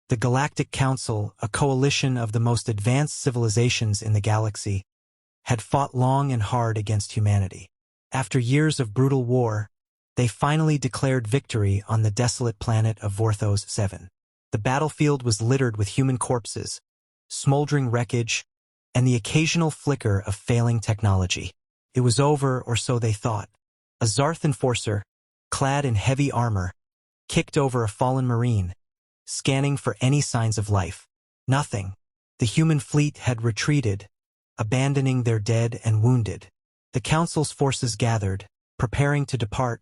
The Galactic Council, a coalition of the most advanced civilizations in the galaxy, had fought long and hard against humanity. After years of brutal war, they finally declared victory on the desolate planet of Vorthos 7. The battlefield was littered with human corpses, smoldering wreckage, and the occasional flicker of failing technology. It was over, or so they thought. A Zarth enforcer, clad in heavy armor, kicked over a fallen marine, scanning for any signs of life. Nothing. The human fleet had retreated, abandoning their dead and wounded. The Council's forces gathered, preparing to depart,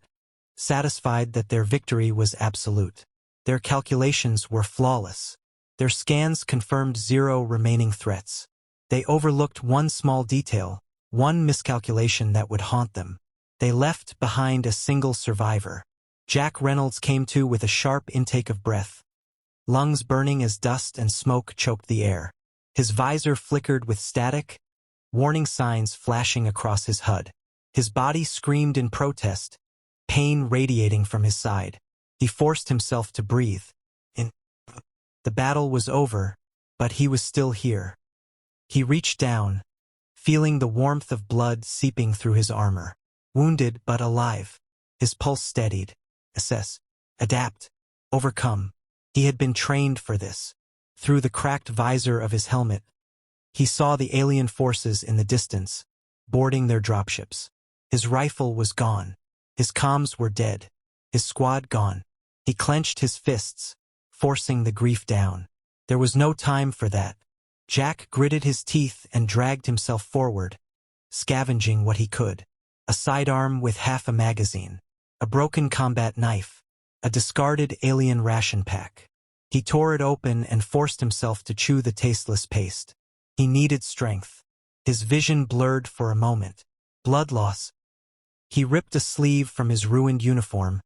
satisfied that their victory was absolute. Their calculations were flawless. Their scans confirmed 0 remaining threats. They overlooked one small detail, one miscalculation that would haunt them. They left behind a single survivor. Jack Reynolds came to with a sharp intake of breath, lungs burning as dust and smoke choked the air. His visor flickered with static, warning signs flashing across his HUD. His body screamed in protest, pain radiating from his side. He forced himself to breathe. The battle was over, but he was still here. He reached down, feeling the warmth of blood seeping through his armor. Wounded but alive. His pulse steadied. Assess. Adapt. Overcome. He had been trained for this. Through the cracked visor of his helmet, he saw the alien forces in the distance, boarding their dropships. His rifle was gone. His comms were dead. His squad gone. He clenched his fists, forcing the grief down. There was no time for that. Jack gritted his teeth and dragged himself forward, scavenging what he could. A sidearm with half a magazine, a broken combat knife, a discarded alien ration pack. He tore it open and forced himself to chew the tasteless paste. He needed strength. His vision blurred for a moment. Blood loss. He ripped a sleeve from his ruined uniform,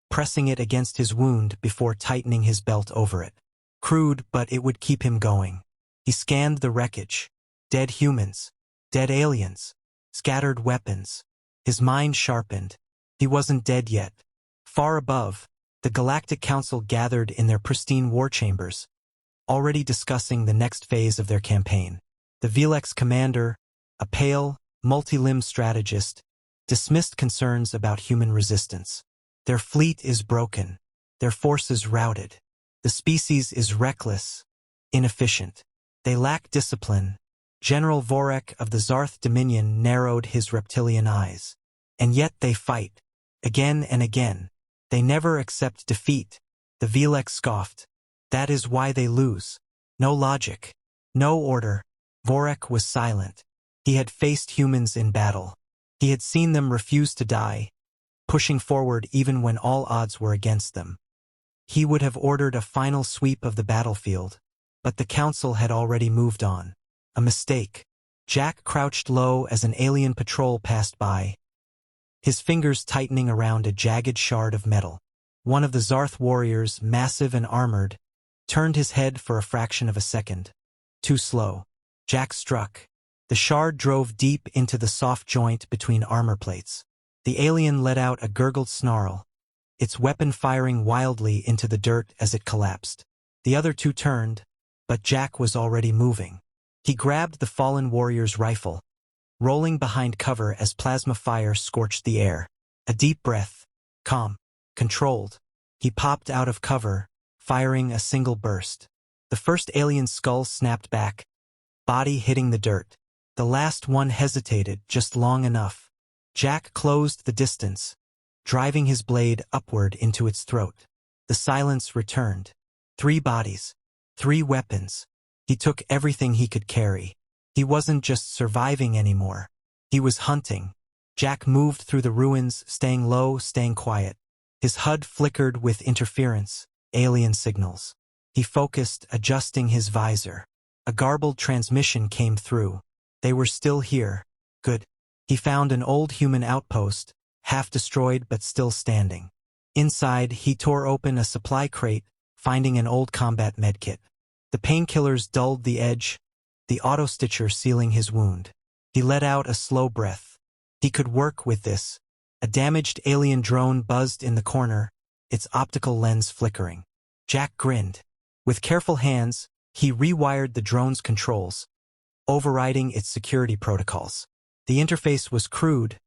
pressing it against his wound before tightening his belt over it. Crude, but it would keep him going. He scanned the wreckage. Dead humans. Dead aliens. Scattered weapons. His mind sharpened. He wasn't dead yet. Far above, the Galactic Council gathered in their pristine war chambers, already discussing the next phase of their campaign. The Velex commander, a pale, multi-limbed strategist, dismissed concerns about human resistance. Their fleet is broken. Their forces routed. The species is reckless, inefficient. They lack discipline. General Vorek of the Zarth Dominion narrowed his reptilian eyes. And yet they fight. Again and again. They never accept defeat. The Velex scoffed. That is why they lose. No logic. No order. Vorek was silent. He had faced humans in battle. He had seen them refuse to die, pushing forward even when all odds were against them. He would have ordered a final sweep of the battlefield, but the Council had already moved on. A mistake. Jack crouched low as an alien patrol passed by, his fingers tightening around a jagged shard of metal. One of the Zarth warriors, massive and armored, turned his head for a fraction of a second. Too slow. Jack struck. The shard drove deep into the soft joint between armor plates. The alien let out a gurgled snarl, its weapon firing wildly into the dirt as it collapsed. The other two turned, but Jack was already moving. He grabbed the fallen warrior's rifle, rolling behind cover as plasma fire scorched the air. A deep breath. Calm. Controlled. He popped out of cover, firing a single burst. The first alien's skull snapped back, body hitting the dirt. The last one hesitated just long enough. Jack closed the distance, driving his blade upward into its throat. The silence returned. 3 bodies. 3 weapons. He took everything he could carry. He wasn't just surviving anymore. He was hunting. Jack moved through the ruins, staying low, staying quiet. His HUD flickered with interference, alien signals. He focused, adjusting his visor. A garbled transmission came through. They were still here. Good. He found an old human outpost, half destroyed but still standing. Inside, he tore open a supply crate, finding an old combat medkit. The painkillers dulled the edge, the auto-stitcher sealing his wound. He let out a slow breath. He could work with this. A damaged alien drone buzzed in the corner, its optical lens flickering. Jack grinned. With careful hands, he rewired the drone's controls, overriding its security protocols. The interface was crude,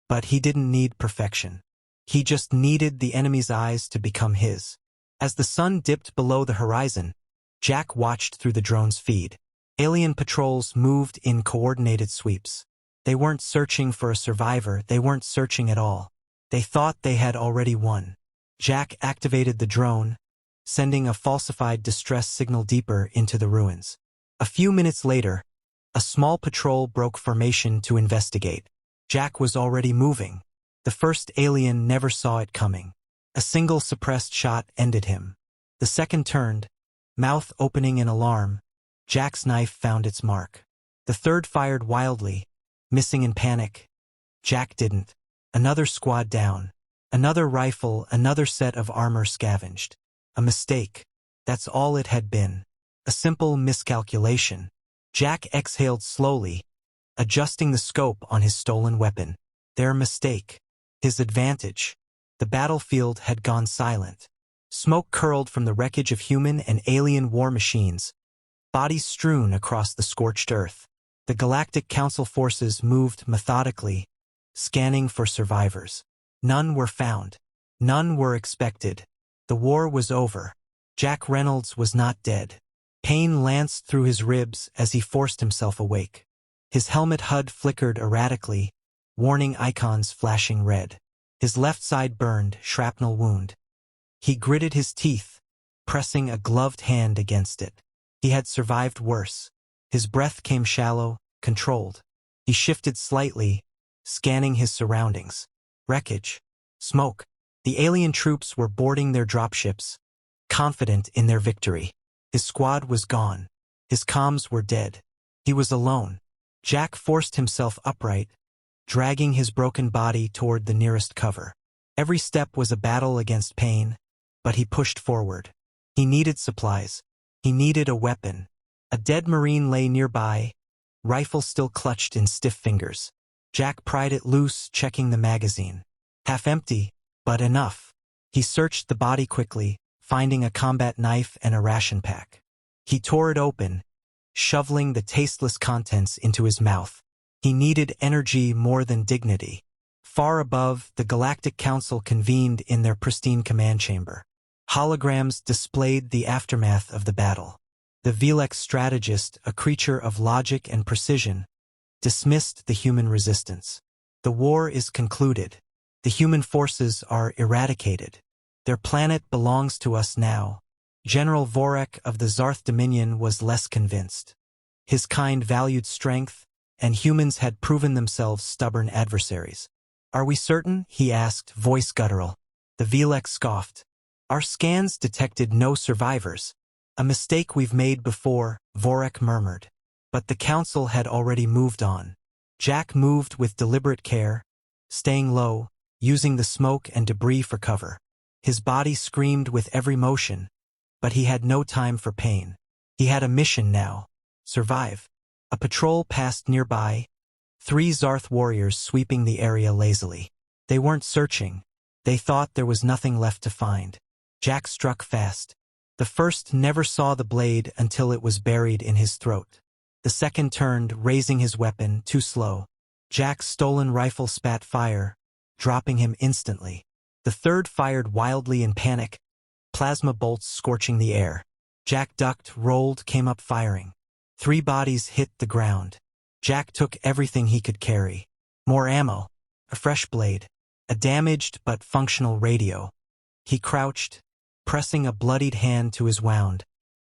but he didn't need perfection. He just needed the enemy's eyes to become his. As the sun dipped below the horizon, Jack watched through the drone's feed. Alien patrols moved in coordinated sweeps. They weren't searching for a survivor, they weren't searching at all. They thought they had already won. Jack activated the drone, sending a falsified distress signal deeper into the ruins. A few minutes later, a small patrol broke formation to investigate. Jack was already moving. The first alien never saw it coming. A single suppressed shot ended him. The second turned, mouth opening in alarm. Jack's knife found its mark. The third fired wildly, missing in panic. Jack didn't. Another squad down. Another rifle, another set of armor scavenged. A mistake. That's all it had been. A simple miscalculation. Jack exhaled slowly, adjusting the scope on his stolen weapon. Their mistake. His advantage. The battlefield had gone silent. Smoke curled from the wreckage of human and alien war machines, bodies strewn across the scorched earth. The Galactic Council forces moved methodically, scanning for survivors. None were found. None were expected. The war was over. Jack Reynolds was not dead. Pain lanced through his ribs as he forced himself awake. His helmet HUD flickered erratically, warning icons flashing red. His left side burned, shrapnel wound. He gritted his teeth, pressing a gloved hand against it. He had survived worse. His breath came shallow, controlled. He shifted slightly, scanning his surroundings. Wreckage. Smoke. The alien troops were boarding their dropships, confident in their victory. His squad was gone. His comms were dead. He was alone. Jack forced himself upright, dragging his broken body toward the nearest cover. Every step was a battle against pain, but he pushed forward. He needed supplies. He needed a weapon. A dead Marine lay nearby, rifle still clutched in stiff fingers. Jack pried it loose, checking the magazine. Half empty, but enough. He searched the body quickly, finding a combat knife and a ration pack. He tore it open, shoveling the tasteless contents into his mouth. He needed energy more than dignity. Far above, the Galactic Council convened in their pristine command chamber. Holograms displayed the aftermath of the battle. The Velex strategist, a creature of logic and precision, dismissed the human resistance. The war is concluded. The human forces are eradicated. Their planet belongs to us now. General Vorek of the Zarth Dominion was less convinced. His kind valued strength, and humans had proven themselves stubborn adversaries. Are we certain? He asked, voice guttural. The Velex scoffed. Our scans detected no survivors. A mistake we've made before, Vorek murmured. But the council had already moved on. Jack moved with deliberate care, staying low, using the smoke and debris for cover. His body screamed with every motion, but he had no time for pain. He had a mission now. Survive. A patrol passed nearby, 3 Zarth warriors sweeping the area lazily. They weren't searching. They thought there was nothing left to find. Jack struck fast. The first never saw the blade until it was buried in his throat. The second turned, raising his weapon, too slow. Jack's stolen rifle spat fire, dropping him instantly. The third fired wildly in panic, plasma bolts scorching the air. Jack ducked, rolled, came up firing. 3 bodies hit the ground. Jack took everything he could carry. More ammo, a fresh blade, a damaged but functional radio. He crouched, pressing a bloodied hand to his wound,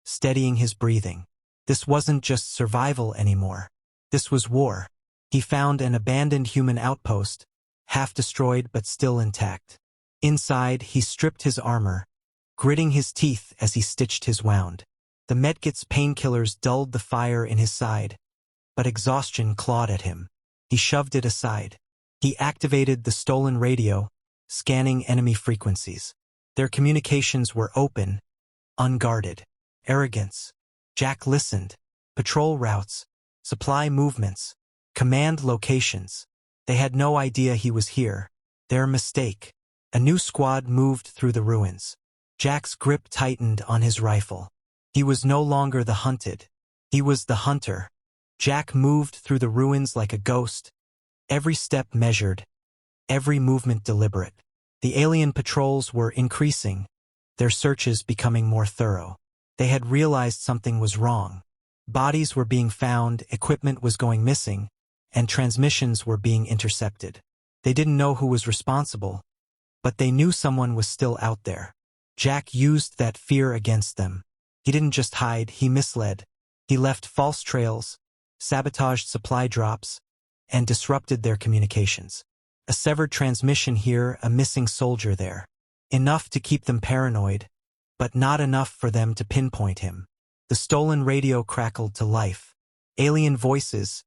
steadying his breathing. This wasn't just survival anymore. This was war. He found an abandoned human outpost, half destroyed but still intact. Inside, he stripped his armor, gritting his teeth as he stitched his wound. The medkit's painkillers dulled the fire in his side, but exhaustion clawed at him. He shoved it aside. He activated the stolen radio, scanning enemy frequencies. Their communications were open, unguarded. Arrogance. Jack listened. Patrol routes, supply movements, command locations. They had no idea he was here. Their mistake. A new squad moved through the ruins. Jack's grip tightened on his rifle. He was no longer the hunted. He was the hunter. Jack moved through the ruins like a ghost, every step measured, every movement deliberate. The alien patrols were increasing, their searches becoming more thorough. They had realized something was wrong. Bodies were being found, equipment was going missing, and transmissions were being intercepted. They didn't know who was responsible, but they knew someone was still out there. Jack used that fear against them. He didn't just hide, he misled. He left false trails, sabotaged supply drops, and disrupted their communications. A severed transmission here, a missing soldier there. Enough to keep them paranoid, but not enough for them to pinpoint him. The stolen radio crackled to life. Alien voices,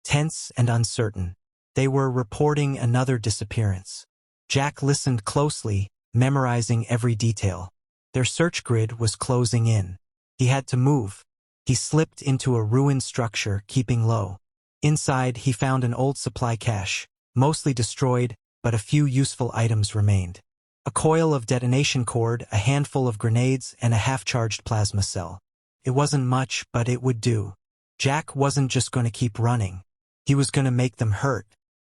tense and uncertain. They were reporting another disappearance. Jack listened closely, memorizing every detail. Their search grid was closing in. He had to move. He slipped into a ruined structure, keeping low. Inside, he found an old supply cache, mostly destroyed, but a few useful items remained. A coil of detonation cord, a handful of grenades, and a half-charged plasma cell. It wasn't much, but it would do. Jack wasn't just going to keep running. He was going to make them hurt.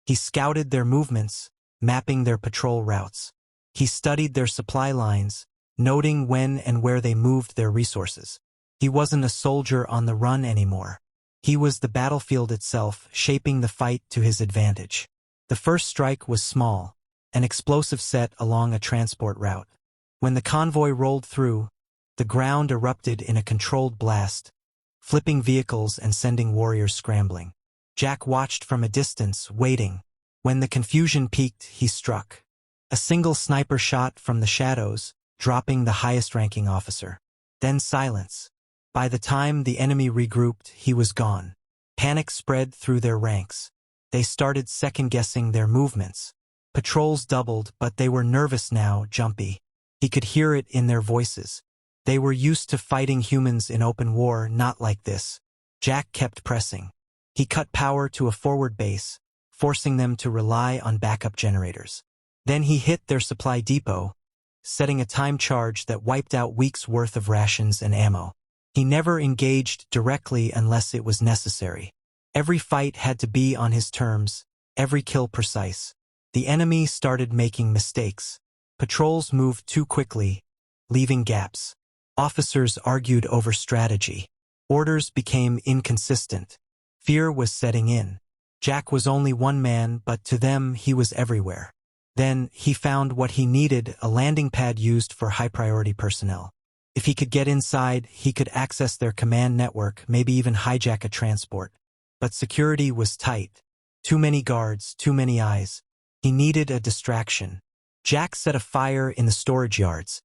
He scouted their movements, mapping their patrol routes. He studied their supply lines, noting when and where they moved their resources. He wasn't a soldier on the run anymore. He was the battlefield itself, shaping the fight to his advantage. The first strike was small, an explosive set along a transport route. When the convoy rolled through, the ground erupted in a controlled blast, flipping vehicles and sending warriors scrambling. Jack watched from a distance, waiting. When the confusion peaked, he struck. A single sniper shot from the shadows, dropping the highest-ranking officer. Then silence. By the time the enemy regrouped, he was gone. Panic spread through their ranks. They started second-guessing their movements. Patrols doubled, but they were nervous now, jumpy. He could hear it in their voices. They were used to fighting humans in open war, not like this. Jack kept pressing. He cut power to a forward base, forcing them to rely on backup generators. Then he hit their supply depot, setting a time charge that wiped out weeks' worth of rations and ammo. He never engaged directly unless it was necessary. Every fight had to be on his terms, every kill precise. The enemy started making mistakes. Patrols moved too quickly, leaving gaps. Officers argued over strategy. Orders became inconsistent. Fear was setting in. Jack was only one man, but to them he was everywhere. Then he found what he needed, a landing pad used for high-priority personnel. If he could get inside, he could access their command network, maybe even hijack a transport. But security was tight. Too many guards, too many eyes. He needed a distraction. Jack set a fire in the storage yards,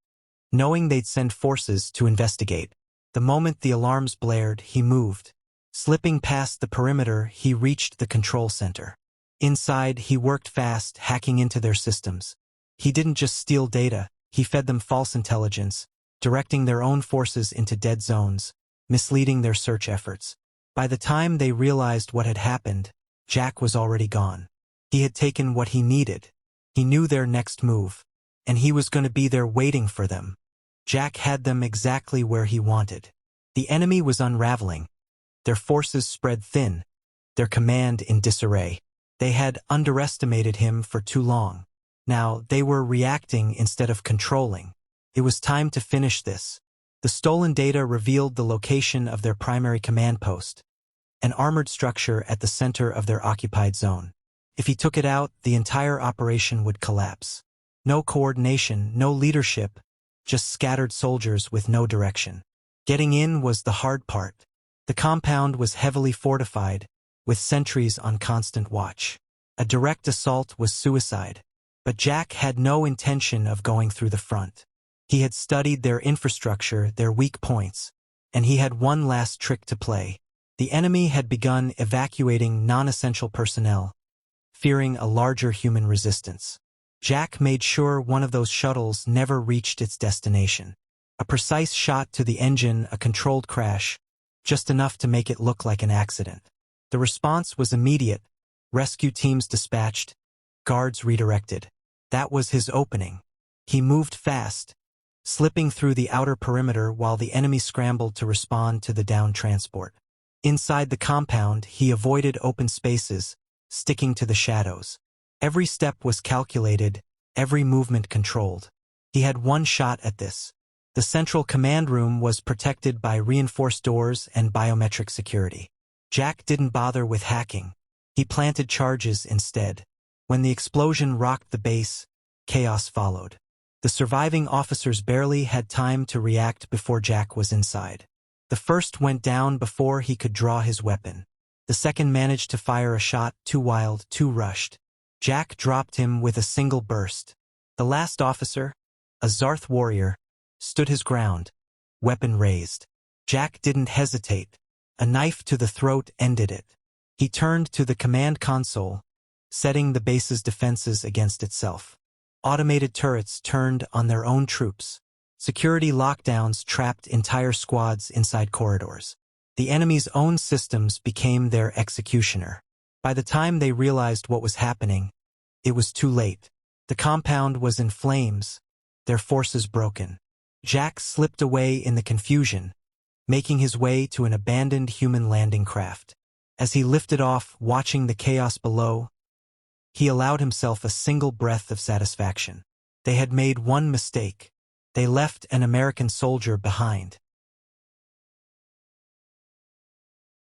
knowing they'd send forces to investigate. The moment the alarms blared, he moved. Slipping past the perimeter, he reached the control center. Inside, he worked fast, hacking into their systems. He didn't just steal data, he fed them false intelligence, directing their own forces into dead zones, misleading their search efforts. By the time they realized what had happened, Jack was already gone. He had taken what he needed. He knew their next move, and he was going to be there waiting for them. Jack had them exactly where he wanted. The enemy was unraveling. Their forces spread thin, their command in disarray. They had underestimated him for too long. Now they were reacting instead of controlling. It was time to finish this. The stolen data revealed the location of their primary command post, an armored structure at the center of their occupied zone. If he took it out, the entire operation would collapse. No coordination, no leadership, just scattered soldiers with no direction. Getting in was the hard part. The compound was heavily fortified, with sentries on constant watch. A direct assault was suicide. But Jack had no intention of going through the front. He had studied their infrastructure, their weak points, and he had one last trick to play. The enemy had begun evacuating non-essential personnel, fearing a larger human resistance. Jack made sure one of those shuttles never reached its destination. A precise shot to the engine, a controlled crash, just enough to make it look like an accident. The response was immediate. Rescue teams dispatched, guards redirected. That was his opening. He moved fast, slipping through the outer perimeter while the enemy scrambled to respond to the downed transport. Inside the compound, he avoided open spaces, sticking to the shadows. Every step was calculated, every movement controlled. He had one shot at this. The central command room was protected by reinforced doors and biometric security. Jack didn't bother with hacking. He planted charges instead. When the explosion rocked the base, chaos followed. The surviving officers barely had time to react before Jack was inside. The first went down before he could draw his weapon. The second managed to fire a shot too wild, too rushed. Jack dropped him with a single burst. The last officer, a Zarth warrior, stood his ground, weapon raised. Jack didn't hesitate. A knife to the throat ended it. He turned to the command console, setting the base's defenses against itself. Automated turrets turned on their own troops. Security lockdowns trapped entire squads inside corridors. The enemy's own systems became their executioner. By the time they realized what was happening, it was too late. The compound was in flames, their forces broken. Jack slipped away in the confusion, making his way to an abandoned human landing craft. As he lifted off, watching the chaos below, he allowed himself a single breath of satisfaction. They had made one mistake. They left an American soldier behind.